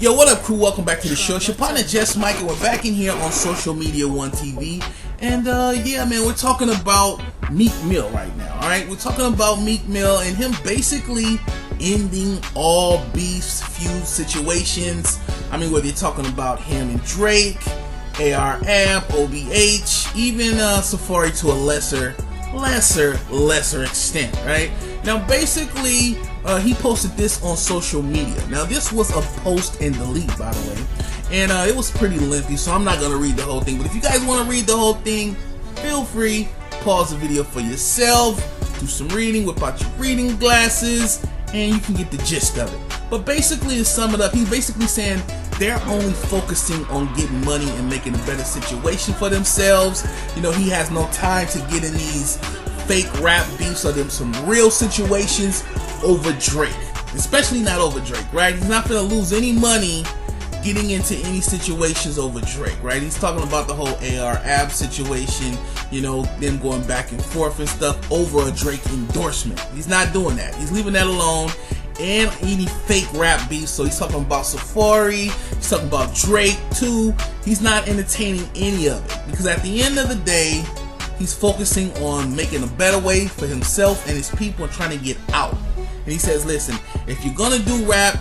Yo, what up, crew? Welcome back to the show. It's your partner, Just Mike, and we're back in here on Social Media One TV. And yeah, man, we're talking about Meek Mill right now. All right, we're talking about Meek Mill and him basically ending all beefs, feud situations. I mean, whether you're talking about him and Drake, AR-Ab, OBH, even Safaree to a lesser extent, right? Now, basically, he posted this on social media. Now, this was a post and delete, by the way, and it was pretty lengthy, so I'm not going to read the whole thing. But if you guys want to read the whole thing, feel free, pause the video for yourself, do some reading, whip out your reading glasses, and you can get the gist of it. But basically, to sum it up, he's basically saying they're only focusing on getting money and making a better situation for themselves. You know, he has no time to get in these fake rap beefs or them some real situations over Drake, especially not over Drake, right? He's not gonna lose any money getting into any situations over Drake, right? He's talking about the whole AR-Ab situation, you know, them going back and forth and stuff over a Drake endorsement. He's not doing that. He's leaving that alone. And any fake rap beef. So he's talking about Safaree, he's talking about Drake too. He's not entertaining any of it, because at the end of the day, he's focusing on making a better way for himself and his people and trying to get out. And he says, listen, if you're gonna do rap,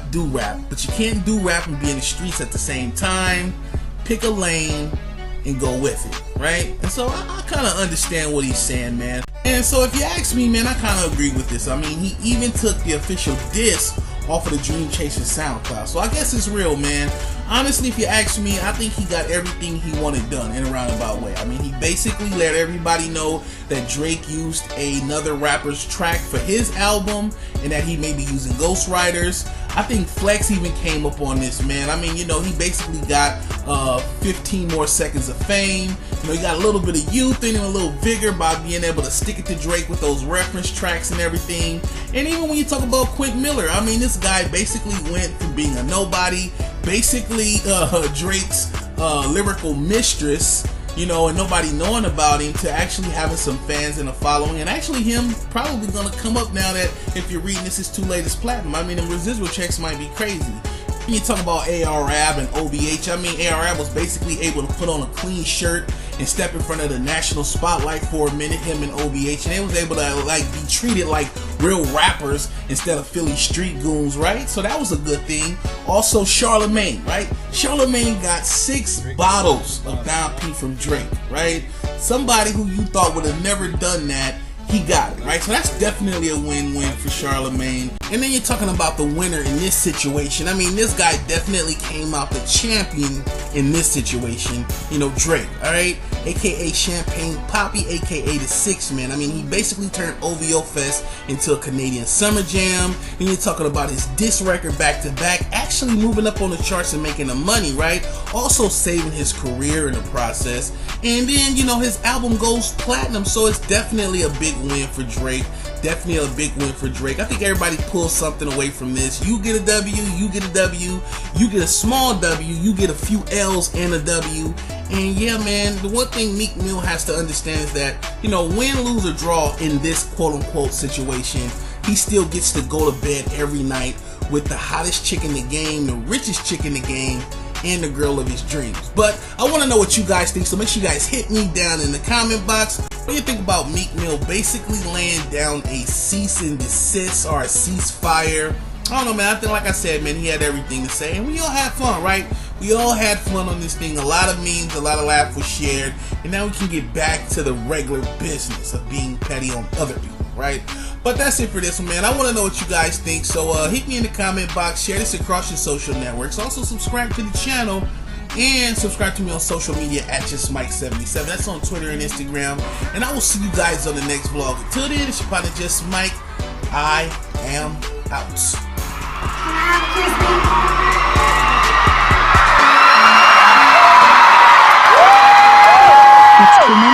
but you can't do rap and be in the streets at the same time. Pick a lane and go with it, right? And so I kind of understand what he's saying, man. And so if you ask me, man, I kind of agree with this. I mean, he even took the official diss off of the Dream Chasers SoundCloud. So I guess it's real, man. Honestly, if you ask me, I think he got everything he wanted done in a roundabout way. I mean, he basically let everybody know that Drake used another rapper's track for his album and that he may be using ghostwriters. I think Flex even came up on this, man. I mean, you know, he basically got 15 more seconds of fame. You know, he got a little bit of youth in him, a little vigor by being able to stick it to Drake with those reference tracks and everything. And even when you talk about Quint Miller, I mean, this guy basically went from being a nobody, basically Drake's lyrical mistress, you know, and nobody knowing about him, to actually having some fans and a following, and actually him probably gonna come up now that, if you're reading this, his two latest platinum. I mean, the residual checks might be crazy. When you talk about AR-Ab and OBH, I mean, AR-Ab was basically able to put on a clean shirt and step in front of the national spotlight for a minute, him and OBH, and they was able to like be treated like real rappers instead of Philly street goons, right? So that was a good thing. Also, Charlemagne, right? Charlemagne got 6 bottles of Don P from Drake, right? Somebody who you thought would have never done that, he got it, right? So that's definitely a win-win for Charlemagne. And then you're talking about the winner in this situation. I mean, this guy definitely came out the champion in this situation. You know, Drake, alright? AKA Champagne Poppy, AKA the Six Man. I mean, he basically turned OVO Fest into a Canadian Summer Jam. And you're talking about his diss record back to back, actually moving up on the charts and making the money, right? Also saving his career in the process. And then, you know, his album goes platinum, so it's definitely a big win for Drake. Definitely a big win for Drake. I think everybody pulls something away from this. You get a W, you get a W, you get a small W, you get a few L's and a W. And yeah, man, the one thing Meek Mill has to understand is that, you know, win, lose, or draw in this quote-unquote situation, he still gets to go to bed every night with the hottest chick in the game, the richest chick in the game, and the girl of his dreams. But I want to know what you guys think, so make sure you guys hit me down in the comment box. What do you think about Meek Mill basically laying down a cease and desist or a ceasefire? I don't know, man. I think, like I said, man, he had everything to say, and we all had fun, right? We all had fun on this thing. A lot of memes, a lot of laughs were shared, and now we can get back to the regular business of being petty on other people, right? But that's it for this one, man. I want to know what you guys think, so hit me in the comment box, share this across your social networks. Also, subscribe to the channel and subscribe to me on social media at JustMike77. That's on Twitter and Instagram. And I will see you guys on the next vlog. Until then, it's your partner Just Mike. I am out.